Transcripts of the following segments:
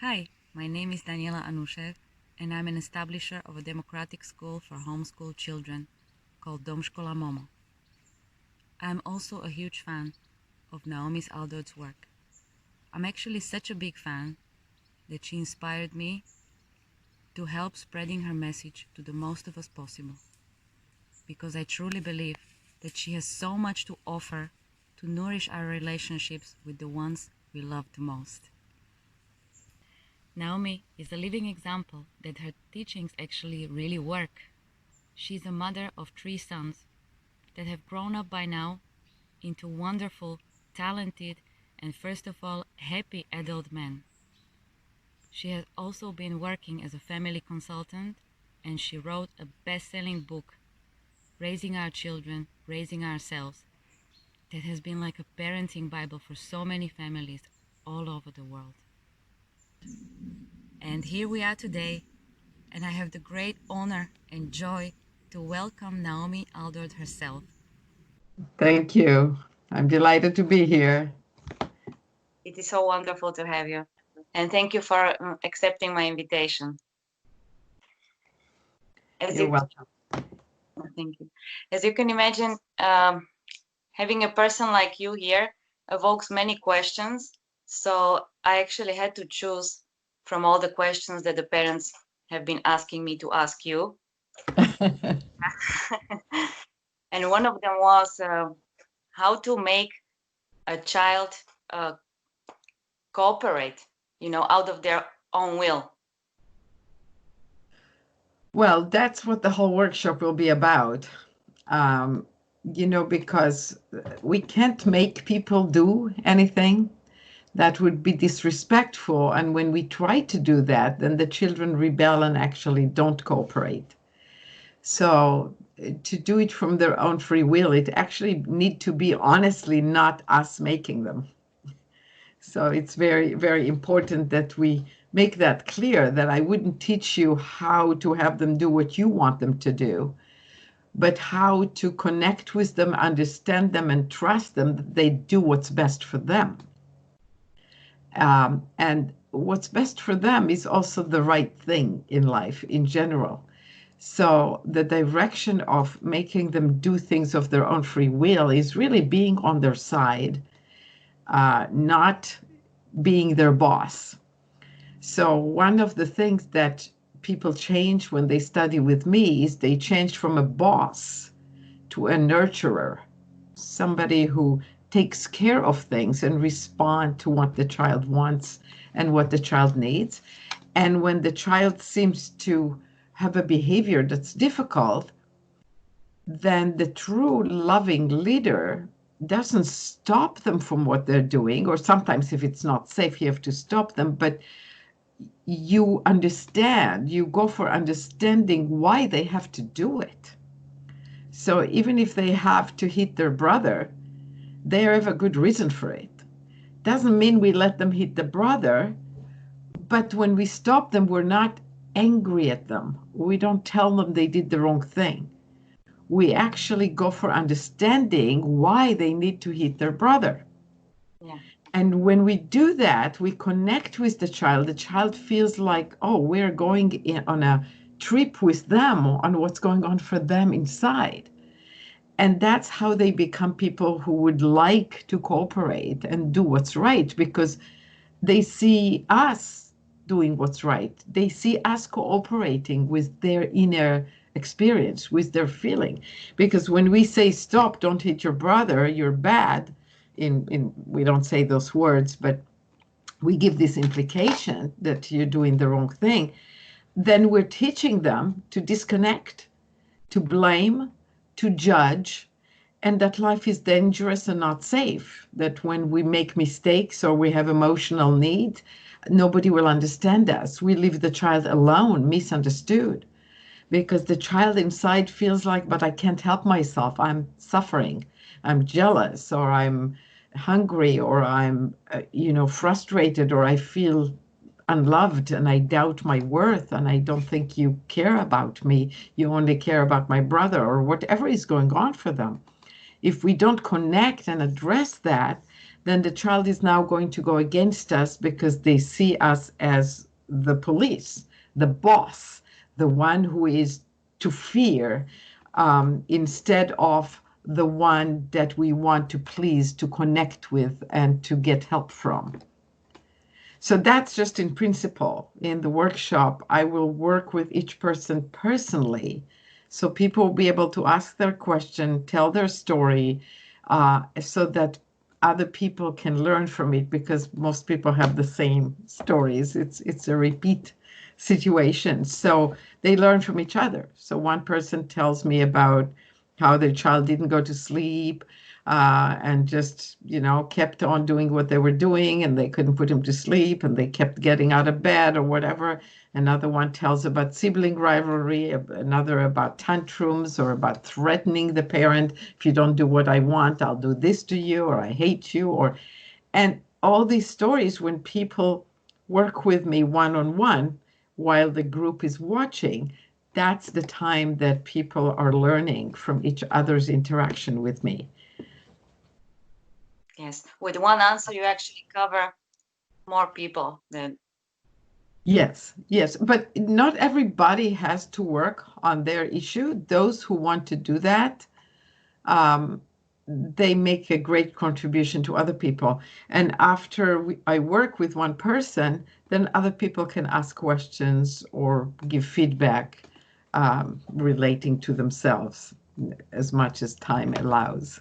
Hi, my name is Daniela Anushev, and I'm an establisher of a democratic school for homeschool children called Dom Škola Momo. I'm also a huge fan of Naomi's Aldort's work. I'm actually such a big fan that she inspired me to help spreading her message to the most of us possible, because I truly believe that she has so much to offer to nourish our relationships with the ones we love the most. Naomi is a living example that her teachings actually really work. She's a mother of 3 sons that have grown up by now into wonderful, talented, and first of all, happy adult men. She has also been working as a family consultant, and she wrote a best-selling book, Raising Our Children, Raising Ourselves, that has been like a parenting Bible for so many families all over the world. And here we are today, and I have the great honor and joy to welcome Naomi Aldort herself. Thank you. I'm delighted to be here. It is so wonderful to have you. And thank you for accepting my invitation. You're welcome. Thank you. As you can imagine, having a person like you here evokes many questions. So I actually had to choose from all the questions that the parents have been asking me to ask you. And one of them was how to make a child cooperate, out of their own will. Well, that's what the whole workshop will be about. Because we can't make people do anything. That would be disrespectful. And when we try to do that, then the children rebel and actually don't cooperate. So to do it from their own free will, it actually need to be honestly not us making them. So it's very, very important that we make that clear, that I wouldn't teach you how to have them do what you want them to do, but how to connect with them, understand them, and trust them that they do what's best for them. And what's best for them is also the right thing in life in general. So the direction of making them do things of their own free will is really being on their side, not being their boss. So one of the things that people change when they study with me is they change from a boss to a nurturer, somebody who takes care of things and respond to what the child wants and what the child needs. And when the child seems to have a behavior that's difficult, then the true loving leader doesn't stop them from what they're doing, or sometimes if it's not safe, you have to stop them, but you understand, you go for understanding why they have to do it. So even if they have to hit their brother, they have a good reason for it. Doesn't mean we let them hit the brother, but when we stop them, we're not angry at them. We don't tell them they did the wrong thing. We actually go for understanding why they need to hit their brother. Yeah. And when we do that, we connect with the child. The child feels like, oh, we're going on a trip with them on what's going on for them inside. And that's how they become people who would like to cooperate and do what's right, because they see us doing what's right. They see us cooperating with their inner experience, with their feeling. Because when we say, stop, don't hit your brother, you're bad, we don't say those words, but we give this implication that you're doing the wrong thing, then we're teaching them to disconnect, to blame, to judge, and that life is dangerous and not safe. That when we make mistakes or we have emotional needs, nobody will understand us. We leave the child alone, misunderstood, because the child inside feels like, but I can't help myself. I'm suffering. I'm jealous, or I'm hungry, or I'm, frustrated, or I feel unloved and I doubt my worth and I don't think you care about me. You only care about my brother, or whatever is going on for them. If we don't connect and address that, then the child is now going to go against us because they see us as the police, the boss, the one who is to fear, instead of the one that we want to please, to connect with, and to get help from. So that's just in principle. In the workshop, I will work with each person personally. So people will be able to ask their question, tell their story, so that other people can learn from it, because most people have the same stories. It's a repeat situation. So they learn from each other. So one person tells me about how their child didn't go to sleep, and just, kept on doing what they were doing, and they couldn't put him to sleep, and they kept getting out of bed or whatever. Another one tells about sibling rivalry, another about tantrums or about threatening the parent. If you don't do what I want, I'll do this to you, or I hate you, and all these stories, when people work with me one-on-one while the group is watching, that's the time that people are learning from each other's interaction with me. Yes, with one answer you actually cover more people than. Yes, yes, but not everybody has to work on their issue. Those who want to do that, they make a great contribution to other people. And after I work with one person, then other people can ask questions or give feedback, relating to themselves, as much as time allows.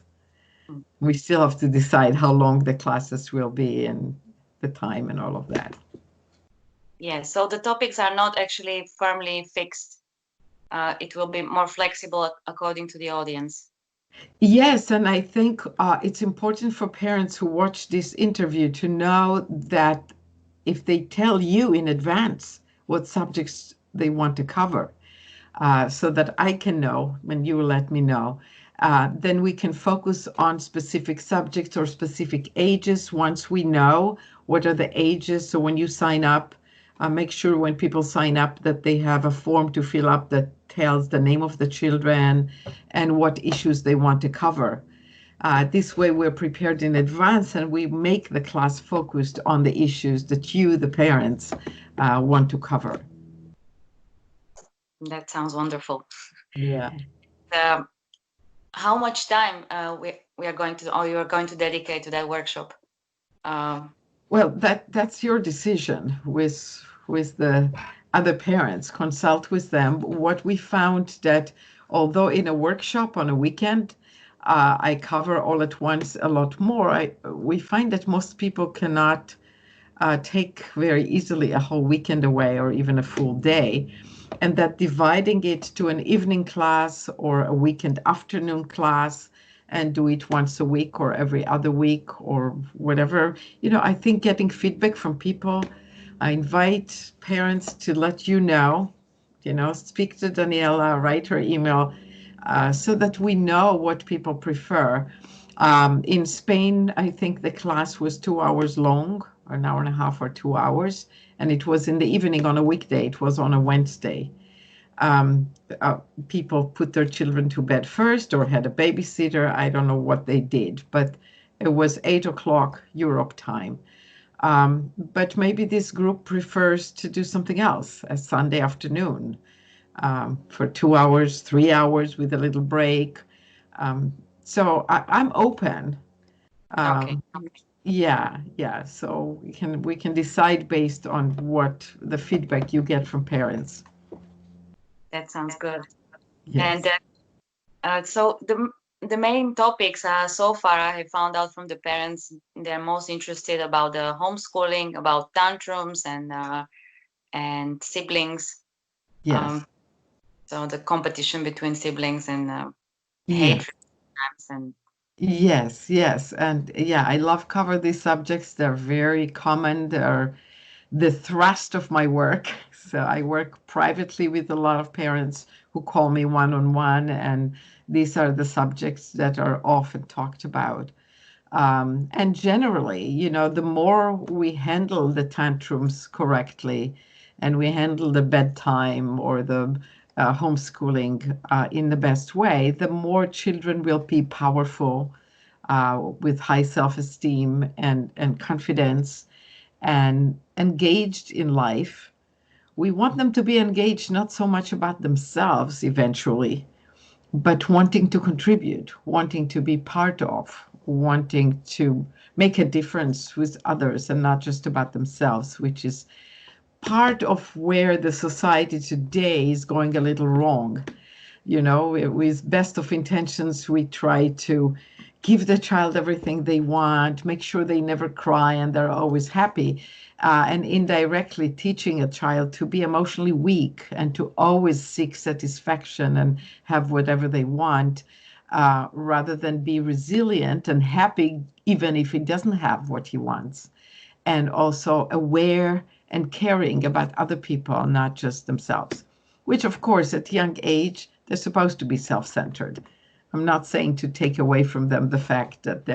We still have to decide how long the classes will be and the time and all of that. Yes, so the topics are not actually firmly fixed. It will be more flexible according to the audience. Yes, and I think it's important for parents who watch this interview to know that if they tell you in advance what subjects they want to cover, so that I can know when you let me know, then we can focus on specific subjects or specific ages once we know what are the ages. So when you sign up, make sure when people sign up that they have a form to fill up that tells the name of the children and what issues they want to cover. This way we're prepared in advance, and we make the class focused on the issues that you, the parents, want to cover. That sounds wonderful. Yeah. How much time we are going to, or you are going to dedicate to that workshop? Well, that's your decision with the other parents. Consult with them. What we found that although in a workshop on a weekend, I cover all at once a lot more, we find that most people cannot take very easily a whole weekend away or even a full day, and that dividing it to an evening class or a weekend afternoon class and do it once a week or every other week or whatever, I think getting feedback from people, I invite parents to let you know, speak to Daniela, write her email, so that we know what people prefer. In Spain, I think the class was 2 hours long, or an hour and a half or 2 hours, and it was in the evening on a weekday. It was on a Wednesday. Um, People put their children to bed first or had a babysitter. I don't know what they did, but it was 8 o'clock Europe time. But maybe this group prefers to do something else, a Sunday afternoon, for 2 hours, 3 hours with a little break. So I'm open. Okay. Yeah. So we can decide based on what the feedback you get from parents. That sounds good. Yes. And so the main topics so far I have found out from the parents, they're most interested about the homeschooling, about tantrums and siblings. Yes. So the competition between siblings and Yes. hatred and. Yes. And yeah, I love cover these subjects. They're very common. They're the thrust of my work. So I work privately with a lot of parents who call me one-on-one, and these are the subjects that are often talked about. And generally, the more we handle the tantrums correctly, and we handle the bedtime or the homeschooling in the best way, the more children will be powerful, with high self-esteem and confidence and engaged in life. We want them to be engaged not so much about themselves eventually, but wanting to contribute, wanting to be part of, wanting to make a difference with others and not just about themselves, which is part of where the society today is going a little wrong. You know, with best of intentions, we try to give the child everything they want, make sure they never cry and they're always happy, and indirectly teaching a child to be emotionally weak and to always seek satisfaction and have whatever they want, rather than be resilient and happy even if he doesn't have what he wants, and also aware and caring about other people, not just themselves, which of course at young age, they're supposed to be self-centered. I'm not saying to take away from them the fact that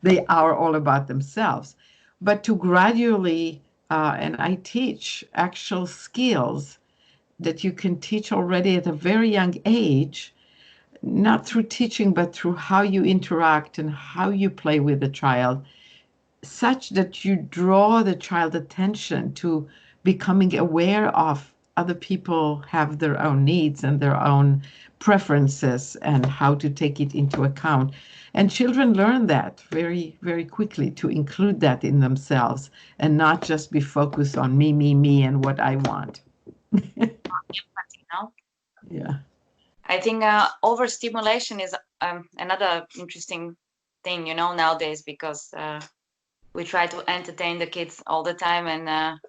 they are all about themselves, but to gradually, and I teach actual skills that you can teach already at a very young age, not through teaching, but through how you interact and how you play with the child, such that you draw the child attention to becoming aware of other people have their own needs and their own preferences and how to take it into account. And children learn that very, very quickly, to include that in themselves and not just be focused on me, and what I want. Empathy, no? Yeah. I think overstimulation is another interesting thing, nowadays, because we try to entertain the kids all the time and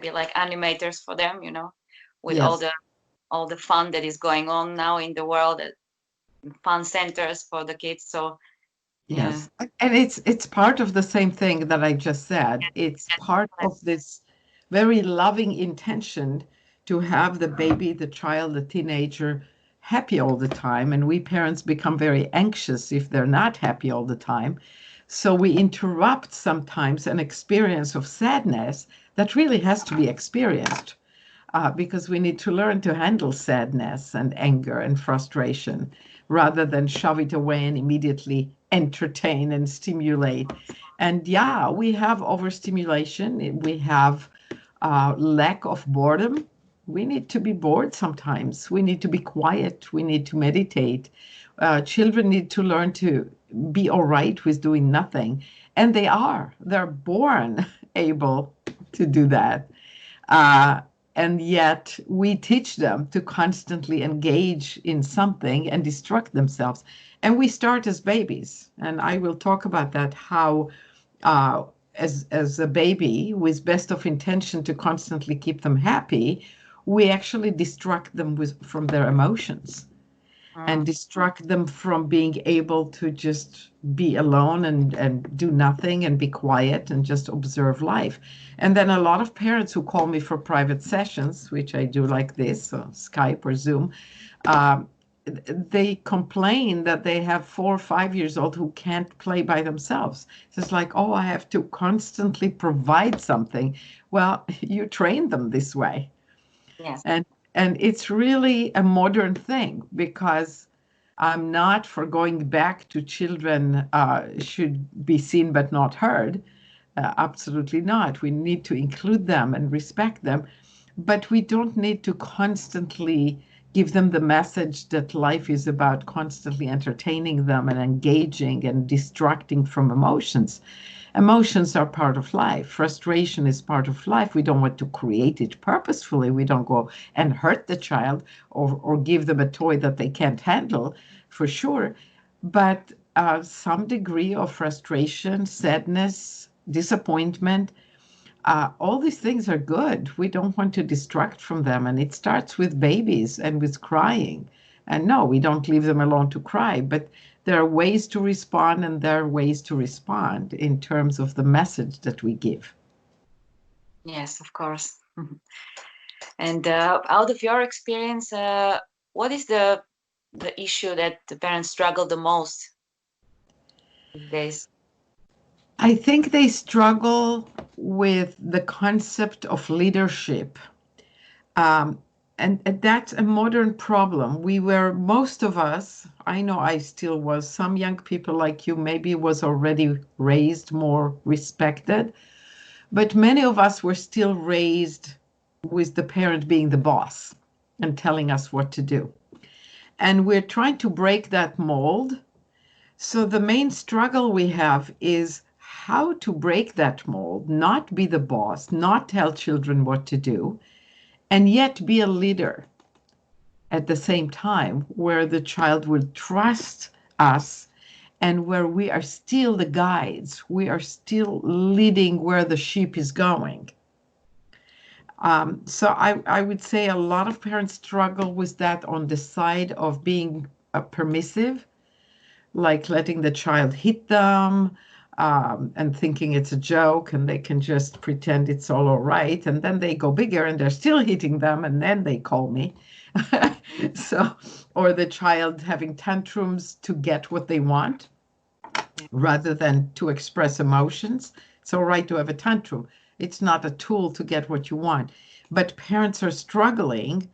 be like animators for them, with Yes. all the fun that is going on now in the world, fun centers for the kids. So yeah. Yes. And it's part of the same thing that I just said. It's part of this very loving intention to have the baby, the child, the teenager happy all the time. And we parents become very anxious if they're not happy all the time. So we interrupt sometimes an experience of sadness that really has to be experienced, because we need to learn to handle sadness and anger and frustration rather than shove it away and immediately entertain and stimulate. And yeah, we have overstimulation, we have lack of boredom. We need to be bored sometimes. We need to be quiet. We need to meditate. Children need to learn to be all right with doing nothing. And they are. They're born able to do that. Uh, and yet we teach them to constantly engage in something and distract themselves. And we start as babies. And I will talk about that, how uh, as a baby, with best of intention to constantly keep them happy, we actually distract them from their emotions and distract them from being able to just be alone and do nothing and be quiet and just observe life. And then a lot of parents who call me for private sessions, which I do like this, or Skype or Zoom, they complain that they have 4 or 5 years old who can't play by themselves. It's like, oh, I have to constantly provide something. Well, you train them this way. Yes. And it's really a modern thing, because I'm not for going back to children should be seen but not heard. Absolutely not. We need to include them and respect them, but we don't need to constantly give them the message that life is about constantly entertaining them and engaging and distracting from emotions. Emotions are part of life. Frustration is part of life. We don't want to create it purposefully. We don't go and hurt the child or give them a toy that they can't handle, for sure. But some degree of frustration, sadness, disappointment, all these things are good. We don't want to distract from them. And it starts with babies and with crying. And no, we don't leave them alone to cry, but there are ways to respond, and there are ways to respond in terms of the message that we give. Yes, of course. And out of your experience, what is the issue that the parents struggle the most these days? I think they struggle with the concept of leadership. Um, And that's a modern problem. Most of us, I know I still was, some young people like you maybe was already raised more respected, but many of us were still raised with the parent being the boss and telling us what to do. And we're trying to break that mold. So the main struggle we have is how to break that mold, not be the boss, not tell children what to do, and yet be a leader at the same time, where the child will trust us and where we are still the guides. We are still leading where the sheep is going. So I would say a lot of parents struggle with that on the side of being permissive, like letting the child hit them, and thinking it's a joke and they can just pretend it's all right. And then they go bigger and they're still hitting them and then they call me. So, or the child having tantrums to get what they want rather than to express emotions. It's all right to have a tantrum. It's not a tool to get what you want. But parents are struggling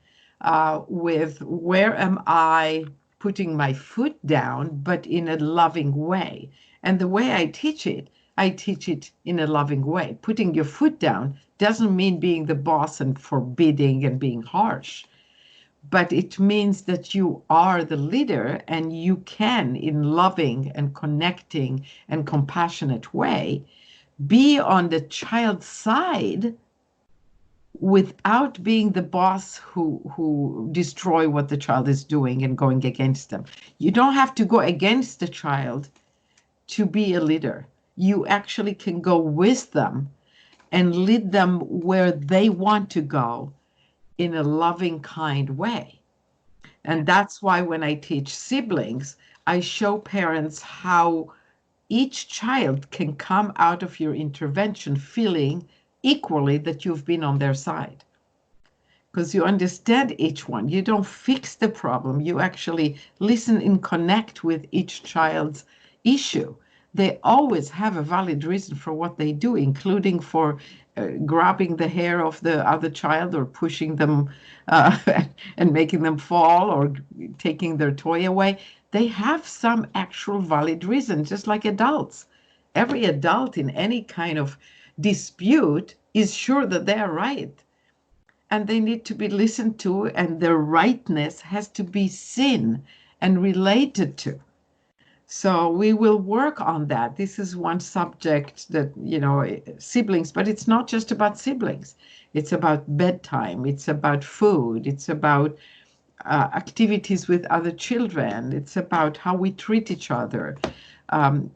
with, where am I putting my foot down, but in a loving way? And the way I teach it in a loving way. Putting your foot down doesn't mean being the boss and forbidding and being harsh, but it means that you are the leader and you can, in loving and connecting and compassionate way, be on the child's side without being the boss who destroy what the child is doing and going against them. You don't have to go against the child to be a leader. You actually can go with them and lead them where they want to go in a loving, kind way. And that's why when I teach siblings, I show parents how each child can come out of your intervention feeling equally that you've been on their side. Because you understand each one. You don't fix the problem. You actually listen and connect with each child's issue. They always have a valid reason for what they do, including for grabbing the hair of the other child or pushing them and making them fall or taking their toy away. They have some actual valid reason, just like adults. Every adult in any kind of dispute is sure that they are right. And they need to be listened to, and their rightness has to be seen and related to. So we will work on that. This is one subject that, siblings, but it's not just about siblings. It's about bedtime. It's about food. It's about activities with other children. It's about how we treat each other.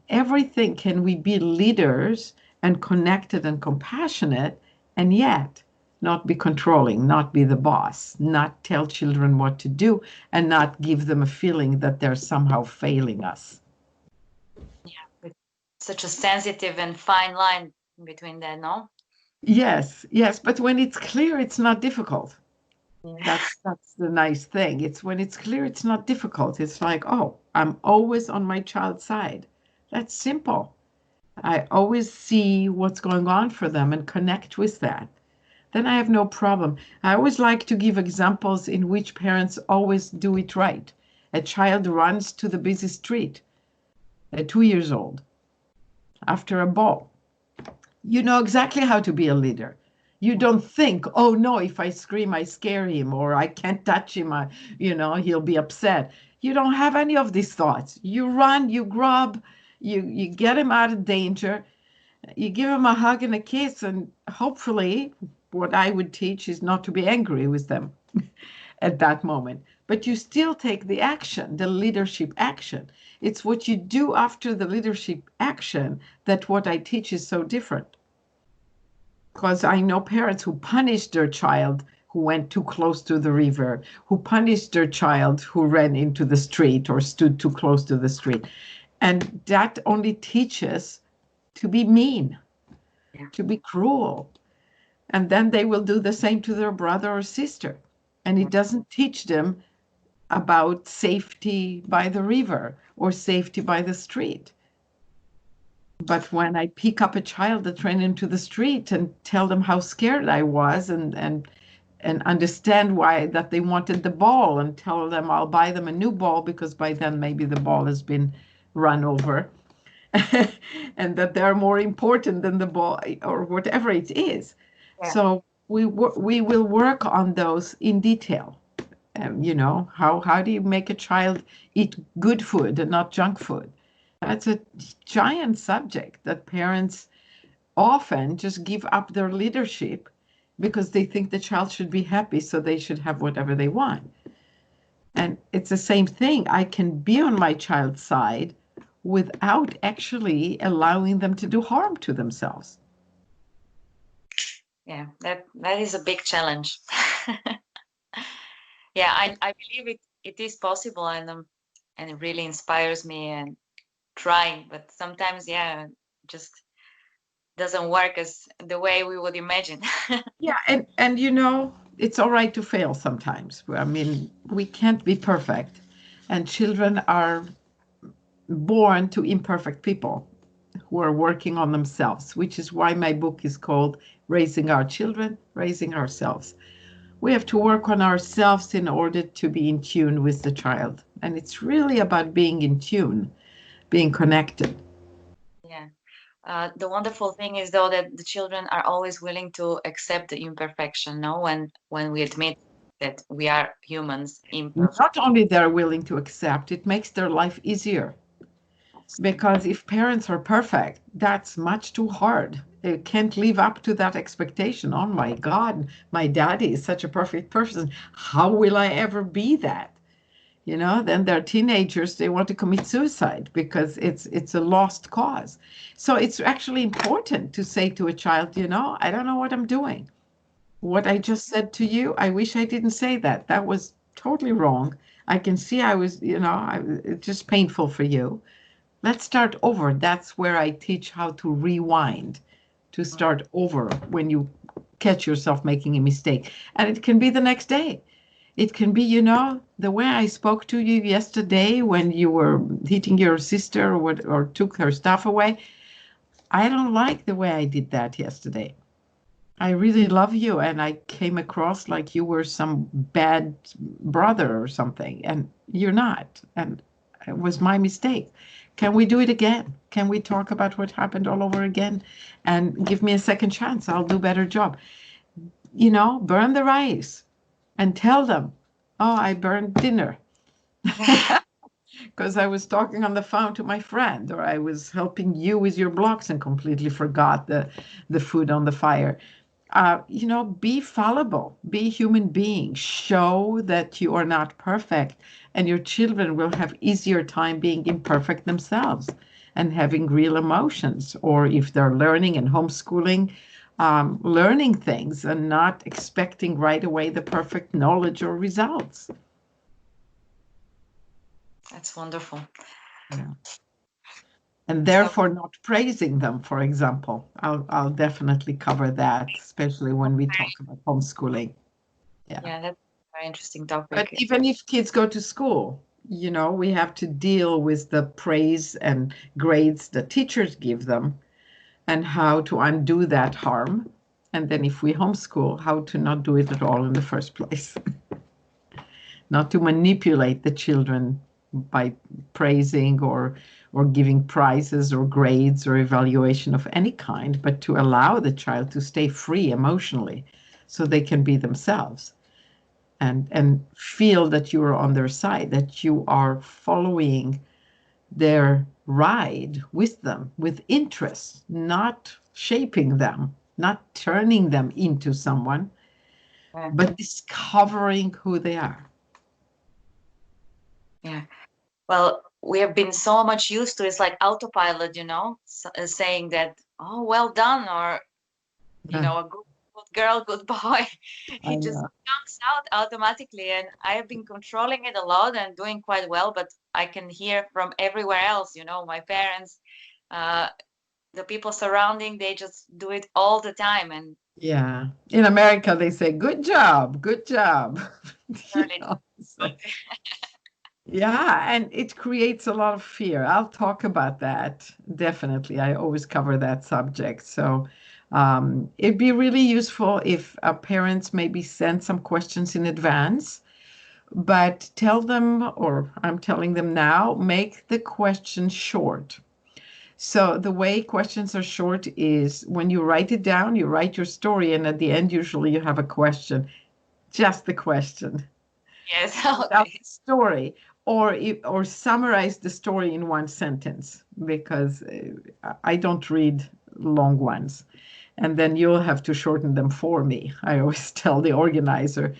Everything. Can we be leaders and connected and compassionate, and yet not be controlling, not be the boss, not tell children what to do, and not give them a feeling that they're somehow failing us. Yeah, it's such a sensitive and fine line between that, no? Yes, but when it's clear, it's not difficult. Yeah. That's the nice thing. It's when it's clear, it's not difficult. It's like, oh, I'm always on my child's side. That's simple. I always see what's going on for them and connect with that. Then I have no problem. I always like to give examples in which parents always do it right. A child runs to the busy street at 2 years old after a ball. You know exactly how to be a leader. You don't think, oh no, if I scream, I scare him, or I can't touch him, he'll be upset. You don't have any of these thoughts. You run, you grab, you get him out of danger, you give him a hug and a kiss, and hopefully what I would teach is not to be angry with them at that moment. But you still take the action, the leadership action. It's what you do after the leadership action that what I teach is so different. Because I know parents who punished their child who went too close to the river, who punished their child who ran into the street or stood too close to the street. And that only teaches to be mean, to be cruel. And then they will do the same to their brother or sister. And it doesn't teach them about safety by the river or safety by the street. But when I pick up a child that ran into the street and tell them how scared I was and and understand why that they wanted the ball, and tell them I'll buy them a new ball because by then maybe the ball has been run over. And that they're more important than the ball or whatever it is. Yeah. So we will work on those in detail. How do you make a child eat good food and not junk food? That's a giant subject that parents often just give up their leadership because they think the child should be happy, so they should have whatever they want. And it's the same thing. I can be on my child's side without actually allowing them to do harm to themselves. Yeah, that is a big challenge. Yeah, I believe it is possible, and it really inspires me and trying, but sometimes, yeah, just doesn't work as the way we would imagine. Yeah, and it's all right to fail sometimes. I mean, we can't be perfect, and children are born to imperfect people who are working on themselves, which is why my book is called Raising Our Children, Raising Ourselves. We have to work on ourselves in order to be in tune with the child. And it's really about being in tune, being connected. Yeah. The wonderful thing is, though, that the children are always willing to accept the imperfection, no? When we admit that we are humans, imperfect. Not only they're willing to accept, it makes their life easier. Because if parents are perfect, that's much too hard. They can't live up to that expectation. Oh my God, my daddy is such a perfect person. How will I ever be that? Then they're teenagers, they want to commit suicide because it's a lost cause. So it's actually important to say to a child, I don't know what I'm doing. What I just said to you, I wish I didn't say that. That was totally wrong. I can see I was, it's just painful for you. Let's start over. That's where I teach how to rewind, to start over when you catch yourself making a mistake. And it can be the next day. It can be, the way I spoke to you yesterday when you were hitting your sister or took her stuff away. I don't like the way I did that yesterday. I really love you, and I came across like you were some bad brother or something, and you're not. And it was my mistake. Can we do it again? Can we talk about what happened all over again and give me a second chance? I'll do a better job. Burn the rice and tell them, oh, I burned dinner because I was talking on the phone to my friend, or I was helping you with your blocks and completely forgot the food on the fire. Be fallible, be a human being, show that you are not perfect, and your children will have easier time being imperfect themselves and having real emotions. Or if they're learning and homeschooling, learning things and not expecting right away the perfect knowledge or results. That's wonderful. Yeah. And therefore not praising them, for example. I'll definitely cover that, especially when we talk about homeschooling. Yeah, that's a very interesting topic. But even if kids go to school, we have to deal with the praise and grades the teachers give them and how to undo that harm. And then if we homeschool, how to not do it at all in the first place. Not to manipulate the children by praising or giving prizes or grades or evaluation of any kind, but to allow the child to stay free emotionally so they can be themselves and feel that you are on their side, that you are following their ride with them with interest, not shaping them, not turning them into someone, but discovering who they are. Yeah. Well, we have been so much used to, it's like autopilot, saying that, oh, well done, or, a good girl, good boy. It just comes out automatically. And I have been controlling it a lot and doing quite well, but I can hear from everywhere else, my parents, the people surrounding, they just do it all the time. And yeah, in America, they say, good job, good job. Yeah, and it creates a lot of fear. I'll talk about that. Definitely. I always cover that subject. So It'd be really useful if parents maybe send some questions in advance, but tell them, or I'm telling them now, make the question short. So the way questions are short is when you write it down, you write your story, and at the end, usually you have a question, just the question, Yes. without Okay. the story, or summarize the story in one sentence, because I don't read long ones. And then you'll have to shorten them for me. I always tell the organizer,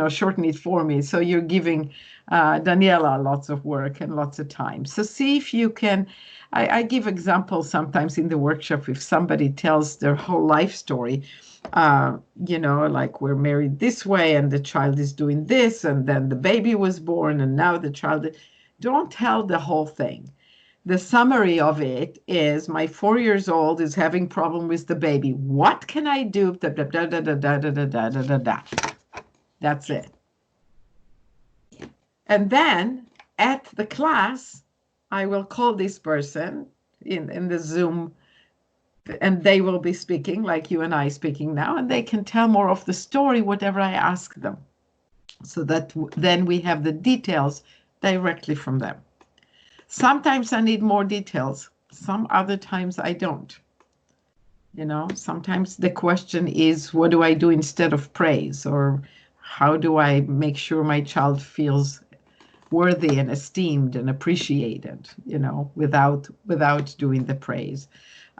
shorten it for me. So you're giving Daniela lots of work and lots of time. So see if you can. I give examples sometimes in the workshop if somebody tells their whole life story. Like we're married this way and the child is doing this, and then the baby was born, and now the child. Don't tell the whole thing. The summary of it is my 4 years old is having problem with the baby. What can I do? Da, da, da, da, da, da, da, da, da, da, da. That's it. And then at the class, I will call this person in the Zoom, and they will be speaking like you and I speaking now, and they can tell more of the story, whatever I ask them. So that then we have the details directly from them. Sometimes I need more details. Some other times I don't. Sometimes the question is, what do I do instead of praise? Or how do I make sure my child feels worthy and esteemed and appreciated, without doing the praise?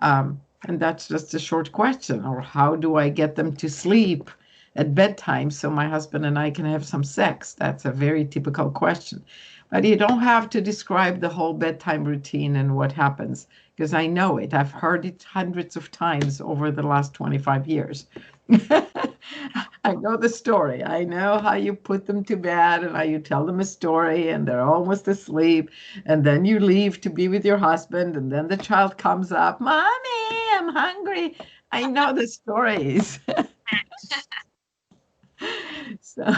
And that's just a short question. Or how do I get them to sleep at bedtime so my husband and I can have some sex? That's a very typical question. But you don't have to describe the whole bedtime routine and what happens, because I know it. I've heard it hundreds of times over the last 25 years. I know the story. I know how you put them to bed and how you tell them a story and they're almost asleep. And then you leave to be with your husband. And then the child comes up, Mommy, I'm hungry. I know the stories. So,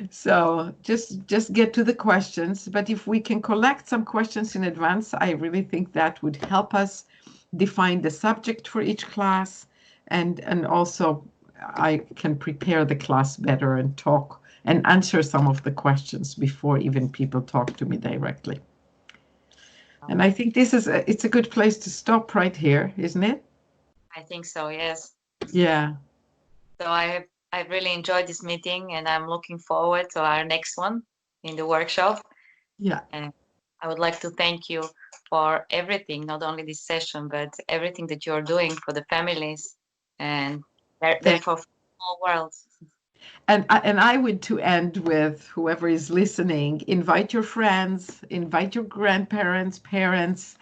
so just get to the questions. But if we can collect some questions in advance, I really think that would help us define the subject for each class, and also I can prepare the class better and talk and answer some of the questions before even people talk to me directly. And I think it's a good place to stop right here, isn't it? I think so, yes. Yeah. So I really enjoyed this meeting, and I'm looking forward to our next one in the workshop. Yeah. And I would like to thank you for everything, not only this session, but everything that you're doing for the families and therefore for the whole world. And I would, to end with, whoever is listening, invite your friends, invite your grandparents, parents.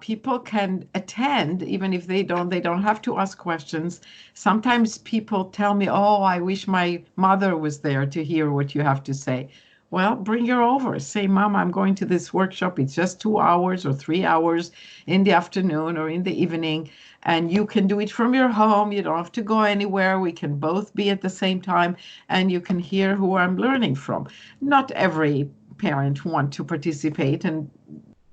People can attend even if they don't have to ask questions. Sometimes people tell me, oh, I wish my mother was there to hear what you have to say. Well, bring her over. Say, Mom, I'm going to this workshop. It's just 2 hours or 3 hours in the afternoon or in the evening, and you can do it from your home. You don't have to go anywhere. We can both be at the same time, and you can hear who I'm learning from. Not every parent want to participate, and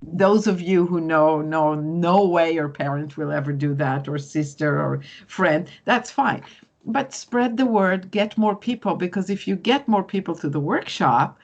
those of you who know, no way your parent will ever do that, or sister or friend, that's fine. But spread the word, get more people, because if you get more people to the workshop,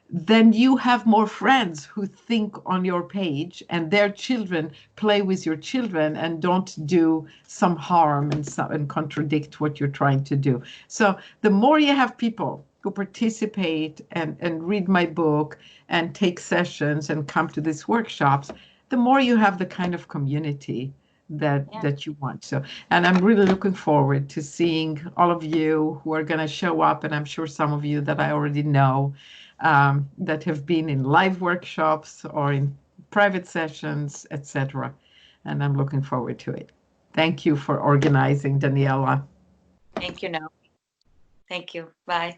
then you have more friends who think on your page, and their children play with your children and don't do some harm and contradict what you're trying to do. So the more you have people who participate and read my book and take sessions and come to these workshops, the more you have the kind of community that you want. So, and I'm really looking forward to seeing all of you who are going to show up, and I'm sure some of you that I already know, that have been in live workshops or in private sessions, etc. And I'm looking forward to it. Thank you for organizing, Daniela. Thank you, Naomi. Thank you. Bye.